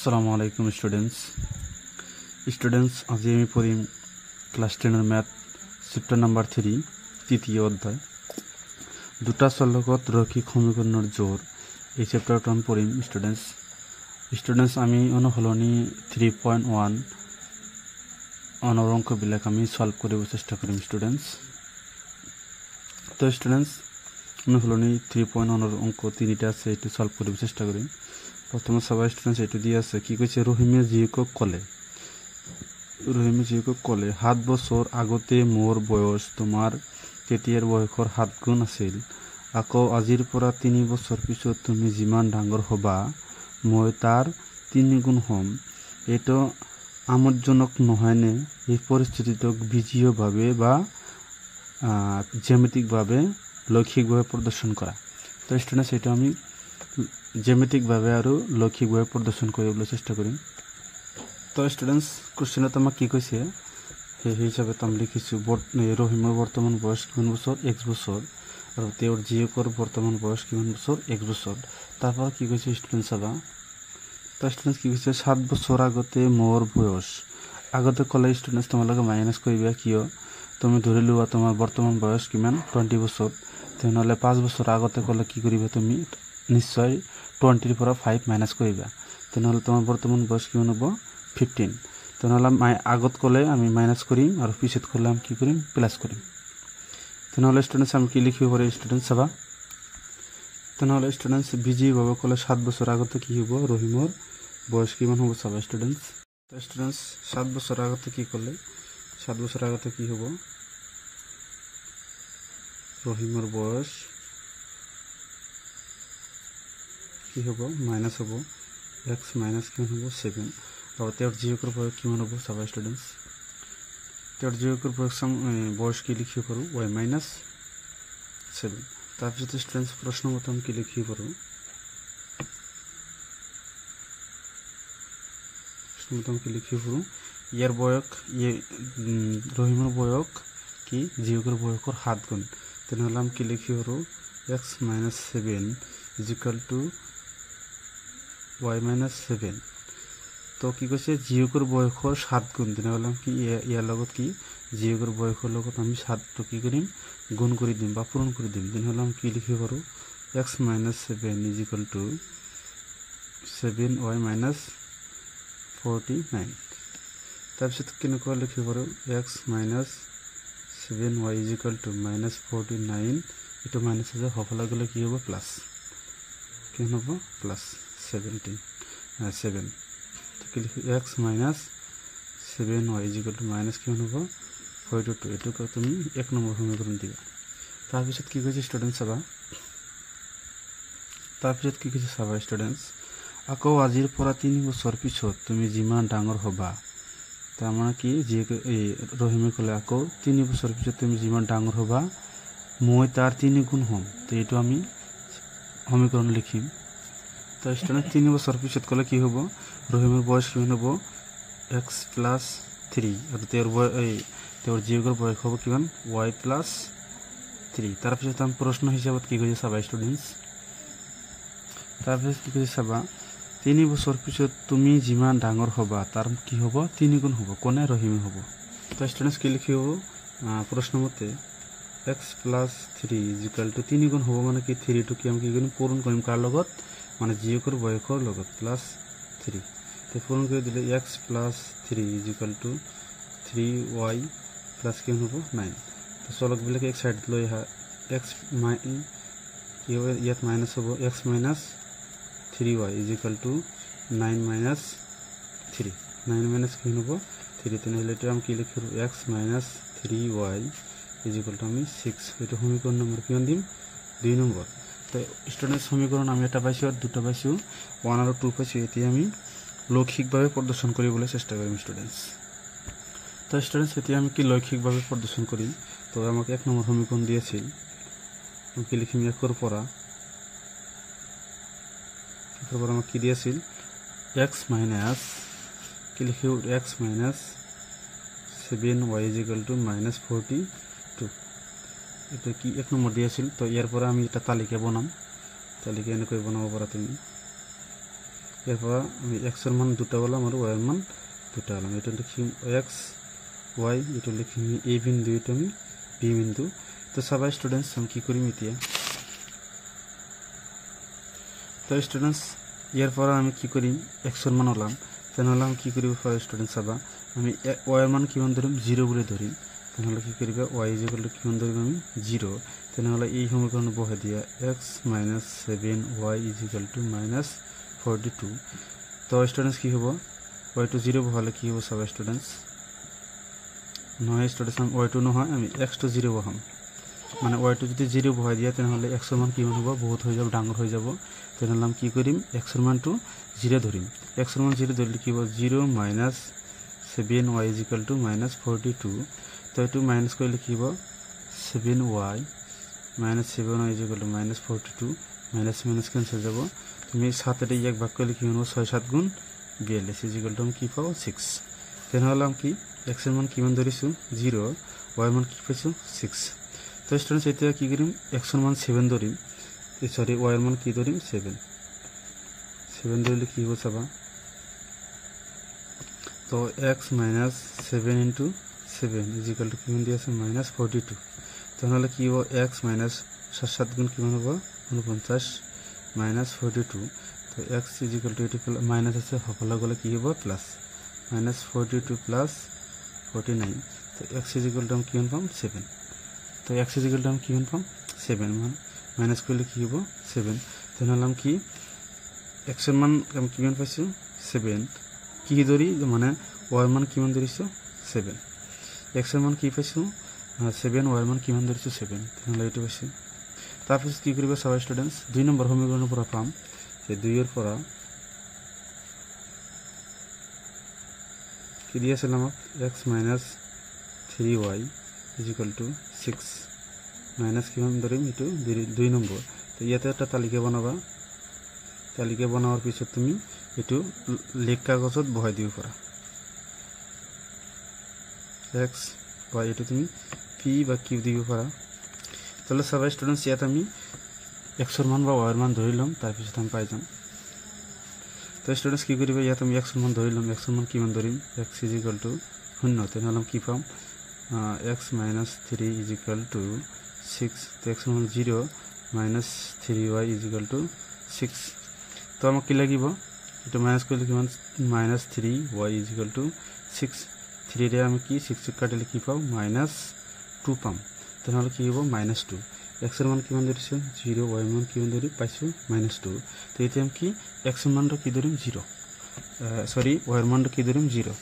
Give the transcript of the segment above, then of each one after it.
আসসালামু আলাইকুম স্টুডেন্টস আজি আমি পড়িম ক্লাস 10 এর ম্যাথ চ্যাপ্টার নাম্বার 3 তৃতীয় অধ্যায় দুটা চলকত রৈখিক সমীকরণের জোড় এই চ্যাপ্টারটা আমি পড়িম স্টুডেন্টস আমি অনুশীলনী 3.1 অঙ্ক বিলাক আমি সলভ কৰিব চেষ্টা কৰিম স্টুডেন্টস অনুশীলনী 3.1 এৰ অঙ্ক তিনটা আছে এটি সলভ কৰিব চেষ্টা কৰিম প্ৰথমে সবাই স্টুডেন্টস এটি দিয়ে আছে কি কইছে ৰহিমে জিকক কলে 7 বছৰ আগতে মোৰ বয়স তোমাৰ তেতিয়াৰ বয়সৰ 7 গুণ আছিল আকৌ আজিৰ পৰা 3 বছৰ পিছত তুমি যিমান ডাঙৰ হবা মই তাৰ 3 গুণ হম এটো আমোদজনক নহয়নে এই পৰিস্থিতিটোক বিজীয়ভাৱে বা জ্যামিতিকভাৱে লক্ষিকভাৱে প্ৰদৰ্শন কৰা তো স্টুডেন্টস এটা আমি জ্যামিতিকভাৱে আৰু লক্ষিকভাৱে প্ৰদৰ্শন কৰিবলৈ চেষ্টা কৰিম তো স্টুডেন্টস কোশ্চেনত আমাক কি কৈছে সেই হিচাপে আমি লিখিছো ৰহিমৰ বৰ্তমান বয়স কিমান বছৰ 1 বছৰ আৰু তেওঁৰ জিয়কৰ বৰ্তমান বয়স কিমান বছৰ 1 বছৰ তাৰপৰা কি কৈছে স্টুডেন্টস চাবা তো স্টুডেন্টস কি কৈছে 7 বছৰ আগতে মোৰ বয়স আগতে কলে স্টুডেন্টস তোমালোকে মাইনাস কৰিবা কিয় তুমি ধৰি লোৱা তোমাৰ বৰ্তমান বয়স কিমান 20 বছৰ তেনেহলে 5 বছৰ আগতে কলে কি কৰিবা তুমি নিশ্চয় 20 ৰ পৰা 5 মাইনাস কৰিবা তেনেহলে তোমাৰ বৰ্তমান বয়স কিমান হ'ব 15 তেনেহলে আগত কলে আমি মাইনাস কৰিম আৰু পিছত কলে আমি কি কৰিম প্লাস কৰিম তেনেহলে স্টুডেন্টস আমি কি লিখিব পাৰি স্টুডেন্টস চাবা তেনেহলে স্টুডেন্টস বিজি ভাবে কলে 7 বছৰ আগতে কি হ'ব ৰহিমৰ বয়স কিমান হ'ব চাবা স্টুডেন্টস 7 বছৰ আগতে কি কলে 7 বছৰ আগতে কি হ'ব ৰহিমৰ বয়স কি হ'ব মাইনাস হ'ব x মাইনাস কিমান হ'ব 7 আৰু তেওঁৰ জিওকৰ বয়স কিমান হ'ব চাবা স্টুডেন্টস তেওঁৰ জিওকৰ বয়স কি লিখিব পাৰো y মাইনাস 7 তাৰপিছত স্টুডেন্টস প্ৰশ্ন মতে আমি কি লিখিব পাৰো ইয়াৰ বয়স ৰহিমৰ বয়স কি জিওকৰ বয়সৰ 7 গুণ তেনেহলে আমি কি লিখিব পাৰো x minus 7 is equal to y minus 7 তো কি কৈছে জিওকৰ বয়সৰ 7 গুণ তেনেহলে আমি কি ইয়াৰ লগত কি জিওকৰ বয়সৰ লগত আমি 7 তো কি কৰিম গুণ কৰি দিম বা পূৰণ কৰি দিম তেনেহলে আমি কি লিখিব পাৰো x minus 7 is equal to 7y minus 49 তাৰপিছত কেনেকুৱা লিখিব পাৰো x minus 7y is equal to minus 49 এটা মাইনাস আছে হফলা গলে কি হবে প্লাস কি হবে প্লাস 7 তো কি লিখি x minus 7y is equal to minus কি হবে 42 এটুকু তুমি এক নম্বৰ সমীকৰণ দিবা তাৰপিছত কি কৈছে স্টুডেন্টস চাবা স্টুডেন্টস আকৌ আজিৰ পৰা 3 বছৰ পিছত তুমি যিমান ডাঙৰ হবা তাৰ মানে কি যে ৰহিমে কলে আকৌ 3 বছৰ পিছত তুমি যিমান ডাঙৰ হবা মই তাৰ 3 গুণ হম তো এটো আমি সমীকৰণ লিখিম তো স্টুডেন্ট 3 বছৰ পিছত কলে কি হ'ব ৰহিমৰ বয়স কিমান হ'ব x + 3 আৰু তেওঁৰ জিওকৰ বয়স হ'ব কিমান y + 3 তাৰপিছত আমি প্ৰশ্ন হিচাপত কি কৈছে চাবা স্টুডেন্টস তাৰপিছত কি কৈছে চাবা 3 বছৰ পিছত তুমি যিমান ডাঙৰ হবা তাৰ কি হ'ব 3 গুণ হ'ব কোনে ৰহিমে হ'ব তো স্টুডেন্টস কি লিখিব প্ৰশ্ন মতে x + 3 is equal to 3 গুণ হ'ব মানে কি 3 টো কি আমি কি কৰিম পূৰণ কৰিম কাৰ লগত মানে জিওকৰ বয়সৰ লগত +3 তে পূৰণ কৰি দিলে x + 3 is equal to 3y plus কি হ'ব 9 তো চলক বিলাক এক সাইড লৈ আহা x কি হ'ব ইয়াত মাইনাস হ'ব x minus 3y is equal to 9 minus 3 9 minus কি হ'ব 3 তেনেহলে এটা আমি কি লিখিব x minus 3y is equal to আমি 6 এটা সমীকরণ নম্বৰ কিমান দিম 2 নম্বৰ তো স্টুডেন্ট সমীকৰণ আমি এটা পাইছো আৰ দুটো পাইছো 1 আৰু 2 পাইছো এতিয়া আমি লক্ষিকভাৱে প্ৰদৰ্শন কৰিবলৈ চেষ্টা কৰিম স্টুডেন্টস তো স্টুডেন্টস এতিয়া আমি কি লক্ষিকভাৱে প্ৰদৰ্শন কৰিম তো আমাক এক নম্বৰ সমীকৰণ দিয়েছিল আমি কি লিখিম একৰ পৰা আমাক কি দিয়েছিল x minus কি লিখিব x minus 7y is equal to minus 42 এটা কি এক নম্বৰ দিয়েছিল তো ইয়াৰ পৰা আমি এটা তালিকা বনাম তালিকা এনেকৈ বনাব পাৰা তুমি এরপর আমি এক্সের মান দুটা বললাম আর ওয়াইয়ের মান দুটা বললাম। এটা লিখি এক্স ওয়াই, এটা লিখি আমি এ বিন্দু, এটা আমি বি বিন্দু। তো সবাই স্টুডেন্টস আমি কী করি মিটিয়ে, তো স্টুডেন্টস এরপর আমি কী করি এক্সের মান হলাম, তাহলে আমি কী করি ফর স্টুডেন্টস আবার আমি ওয়াইয়ের মান কিমান ধরিম 0 বলে ধরিম। তাহলে কী করিবা ওয়াই ইজিক্যাল টু কিমান ধরিম আমি 0। তাহলে এই সমীকরণ বহাই দিয়া X minus 7 Y is equal to minus 42। তো স্টুডেন্টস কী হব ওয়াই টু 0 বহালে কী হব সব স্টুডেন্টস নহয় স্টুডেন্টস আমি ওয়াই টু নহয় আমি এক্স টু 0 বহাম, মানে ওয়াই টু যদি 0 বহাই দিয়া তেনেহ'লে এক্সৰ মান কিমান হ'ব বহুত হৈ যাব ডাঙৰ হৈ যাব। তেনেহ'লে আমি কি কৰিম এক্সৰ মানটো 0 ধৰিম। এক্সৰ মান 0 ধৰিলে কি হ'ব 0 minus 7 Y is equal to minus 42। তো এইটো মাইনাস কৰিলে কি হ'ব 7 Y minus 7 Y is equal to minus 42, minus minus cancel যাব। তুমি 7 এটা এক ভাগ কৰিলে কি হ'ব 6 7 গুণ 42 ইজিক্যাল টু আমি কি পাব 6। তেনেহ'লে আমি কি এক্সৰ মান কিমান ধৰিছোঁ 0, ওয়াইৰ মান কি পাইছোঁ 6। তো স্টুডেন্টস এতিয়া কি কৰিম এক্সৰ মান 7 ধৰিম, সরি ওয়াইয়ের মান কি ধরিম 7 ধরলে কি হবে চাবা। তো X minus 7 into 7 is equal to কিমান দিয়ে আছে মাইনাস 42। তাহলে কি হব এক্স মাইনাস 7 7 গুণ কিমান হব 49 মাইনাস 42। তো এক্স ইজিক্যাল টু এটি মাইনাস আছে সকলে গলে কি হব প্লাস মাইনাস 42 প্লাস 49। তো এক্স ইজিক্যাল টু আমি কিমান পাম 7। তো এক্স ইজিক্যাল টু আমি কিমান পাম 7 মানে মাইনাস করলে কি হব 7। তাহলে আমি কি এক্সের মান আমি কিমান পাইছোঁ 7 কি ধরি মানে ওয়াইয়ের মান কিমান ধরিছো 7, এক্সের মান কি পাইছোঁ 7 ওয়াইয়ের মান কিমান ধরিছো 7। তাহলে এইটো পাইছোঁ। তাৰপিছত কি কৰিব সবাই স্টুডেন্টস 2 নম্বৰ সমীকৰণৰ পৰা পাম যে 2 পৰা কি দি আছিল আমাক X minus 3y is equal to 6 minus কিমান ধরিম এইটো 2 নম্বৰ। তো ইয়াতে একটা তালিকা বনাবা, তালিকা বনাবাৰ পিছত তুমি এইটো লেখ কাগজত বহাই দিব পাৰা এক্স বা এইটো তুমি পি বা কিউ দিব পাৰা। তাহলে সবাই স্টুডেন্টস ইয়াত আমি এক্সৰ মান বা ওয়াইয়েৰ মান ধৰি ল'ম, তাৰপিছত আমি পাই যাম। তো স্টুডেন্টস কি কৰিবা ইয়াত আমি এক্সৰ মান ধৰি ল'ম, এক্সৰ মান কিমান ধৰিম এক্স ইজিক্যাল টু 0। তেনেহ'লে আমি কি পাম এক্স মাইনাস 3 ইজিক্যাল টু 6। তো এক্সৰ মান 0 মাইনাস 3y ইজিক্যাল টু 6। তো আমাক কি লাগিব এটা মাইনাস কৰিলে কিমান মাইনাস 3y ইজিক্যাল টু 6। 3ৰে আমি কি 6 কাটিলে কি পাম মাইনাস 2 পাম। তেনেহ'লে কি হ'ব মাইনাস 2। এক্সৰ মান কিমান ধৰিছোঁ 0, ওয়াইৰ মান কিমান ধৰি পাইছোঁ মাইনাস 2। তো এতিয়া আমি কি এক্সৰ মানটো কি ধৰিম 0, সৰি ওয়াইৰ মানটো কি ধৰিম 0।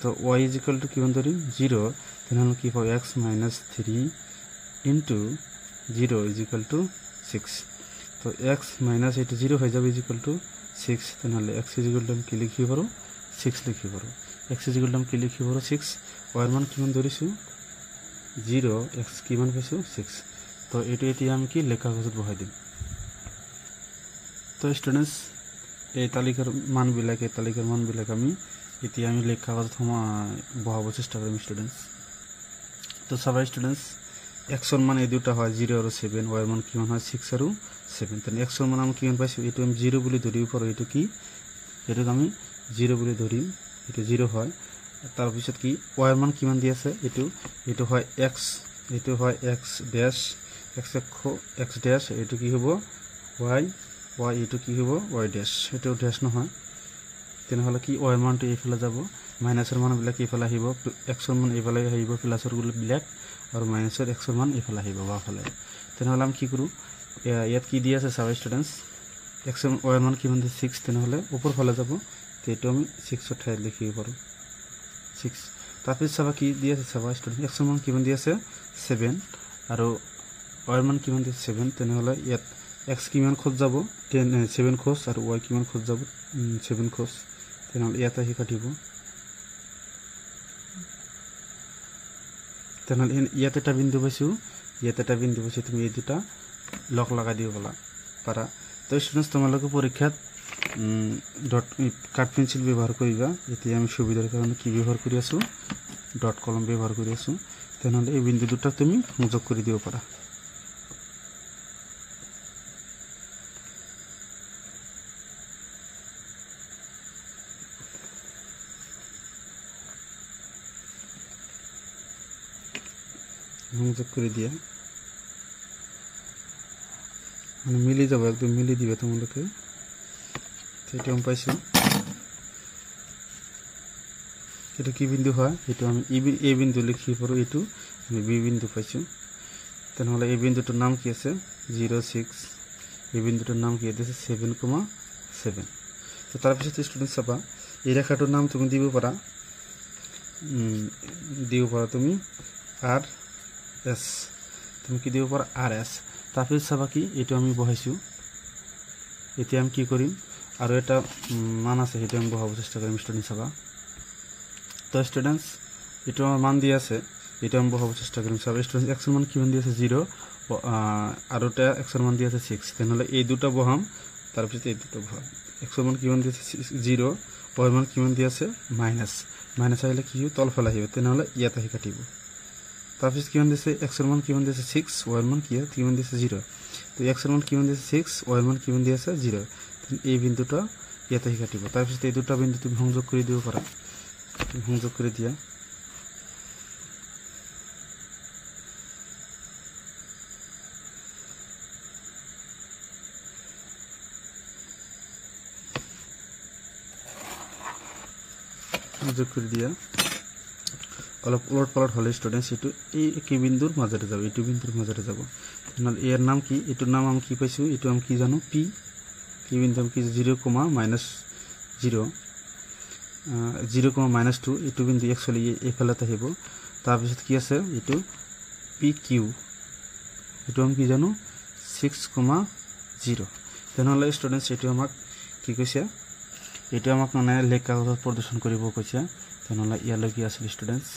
তো ওয়াই ইজিক্যাল টু কিমান ধৰিম 0। তেনেহ'লে কি পাব X minus 3 into 0 is equal to 6। তো এক্স মাইনাস এইটো 0 হৈ যাব ইজিক্যাল টু 6। তেনেহ'লে এক্স ইজিক্যাল টু আমি কি লিখিব পাৰোঁ 6 লিখিব পাৰোঁ। এক্স ইজিক্যাল টু আমি কি লিখিব পাৰোঁ 6, ওয়াইৰ মান কিমান ধৰিছোঁ 0, এক্স কিমান পাইছোঁ 6। তো এইটো এতিয়া আমি কি লেখ কাগজত বহাই দিম। তো স্টুডেন্টস এই তালিকাৰ মানবিলাক আমি এতিয়া আমি লেখ কাগজত বহাব চেষ্টা কৰিম স্টুডেন্টস। তো সবাই স্টুডেন্টস এক্সৰ মান এই দুটা হয় 0 আৰু 7, ওয়াইৰ মান কিমান হয় 6 আৰু 7। তেনে এক্সৰ মান আমি কিমান পাইছোঁ এইটো আমি 0 বুলি ধৰিব পাৰোঁ। এইটো কি এইটোক আমি 0 বুলি ধৰিম, এইটো 0 হয়। তাৰপিছত কি ওয়াইৰ মান কিমান দি আছে এইটো হয় এক্স, এইটো হয় এক্স ড্যাশ এক্স ড্যাশ, এইটো কি হ'ব ওয়াই, এইটো কি হ'ব ওয়াই ড্যাশ, এইটো ড্যাশ নহয়। তেনেহ'লে কি ওয়াইৰ মানটো এইফালে যাব, মাইনাছৰ মানবিলাক এইফালে আহিব, এক্সৰ মান এইফালে আহিব প্লাছৰ বিলাক আৰু মাইনাছৰ এক্সৰ মান এইফালে আহিব বাওঁফালে। তেনেহ'লে আমি কি কৰোঁ ইয়াত কি দি আছে চাবা স্টুডেন্টস এক্সৰ ওয়াইৰ মান কিমান দিয়ে 6। তেনেহ'লে ওপৰ ফালে যাব, তো এইটো আমি 6ৰ ঠাইত লিখিব পাৰোঁ 6। তাৰপিছত চাবা কি দি আছে চাবা স্টুডেন্ট এক্সৰ মান কিমান দি আছে 7 আৰু ওয়াইৰ মান কিমান দি 7। তেনেহ'লে ইয়াত এক্স কিমান খোজ যাব 7 খোজ আৰু ওয়াই কিমান খোজ যাব 7 খোজ। তেনেহ'লে ইয়াত আহি কাটিব। তেনেহ'লে ইয়াত এটা বিন্দু পাইছোঁ, ইয়াত এটা বিন্দু পাইছোঁ, তুমি এই দুটা লগ লগাই দিব পাৰা। তো স্টুডেন্টস তোমালোকে পৰীক্ষাত কাঠ পেঞ্চিল ব্যৱহাৰ কৰিবা। এতিয়া আমি সুবিধাৰ কাৰণে কি ব্যৱহাৰ কৰি আছোঁ ডট কলম ব্যৱহাৰ কৰি আছোঁ। তেনেহ'লে এই বিন্দু দুটা তুমি সংযোগ কৰি দিব পাৰা। সংযোগ করে দিয়া মানে মিলি যাব একদম মিলি দিবে তোমালোকে সেটা আমি পাইছো এটা কি বিন্দু হয় এটা আমি এ বিন্দু লিখি পড়ো এটু আমি বি বিন্দু পাইছো তাহলে এই বিন্দুটার নাম কি আছে 06 এই বিন্দুটার নাম কি আছে 7,7 তো তারপর স্টুডেন্ট চাবা এই রেখাটার নাম তুমি দিব পারা তুমি আর এস তুমি কি দিব পারা আর এস তারপর চাবা কি এটা আমি বহাইছো এতে আমি কি করিম আর এটা মান আছে এটা আমি বহাবো চেষ্টা করিম স্টুডেন্ট চাবা তো স্টুডেন্টস এটা আমার মান দিয়ে আছে এটা আমি বহাবো চেষ্টা করিম চাবা স্টুডেন্ট এক্স এর মান কি মান দিয়ে আছে 0 আর ওটা এক্স এর মান দিয়ে আছে 6 তাহলে এই দুটো বহাম তারপর এই দুটো বহাম এক্স এর মান কি মান দিয়ে আছে 0 ওয়াই মান কি মান দিয়ে আছে মাইনাস মাইনাস হলে কি তল ফেলা হইবে তাহলে ইয়াতে কাটিব তারপর কি মান দিয়েছে এক্স এর মান কি মান দিয়েছে 6 ওয়াই মান কি মান দিয়েছে 0 তো এক্স এর মান কি মান দিয়েছে 6 ওয়াই মান কি মান দিয়েছে 0 এই বিন্দুটা ইয়াতে কাটিব তারপর এই দুটো বিন্দু তুমি সংযোগ করে দিও পারা সংযোগ করে দিয়া সংযোগ করে দিয়া অলপ উলট পালট হলে স্টুডেন্টস এটু এই একই বিন্দুর মাঝারে যাব এটু বিন্দুর মাঝারে যাব তাহলে এর নাম কি এটুর নাম আমি কি পাইছো এটু আমি কি জানো পি পি বিন্দু আমি কি 0, -0 0, -2 এটু বিন্দু एक्चुअली এই ফেলাতে হইব তারপর কি আছে এটু পি কিউ এটু আমি কি জানো 6,0 তাহলে স্টুডেন্টস এটু আমাক কি কইছে এটু আমাক মানে লেখা প্রদর্শন করিব কইছে তাহলে ইয়ালৈকে আসলে স্টুডেন্টস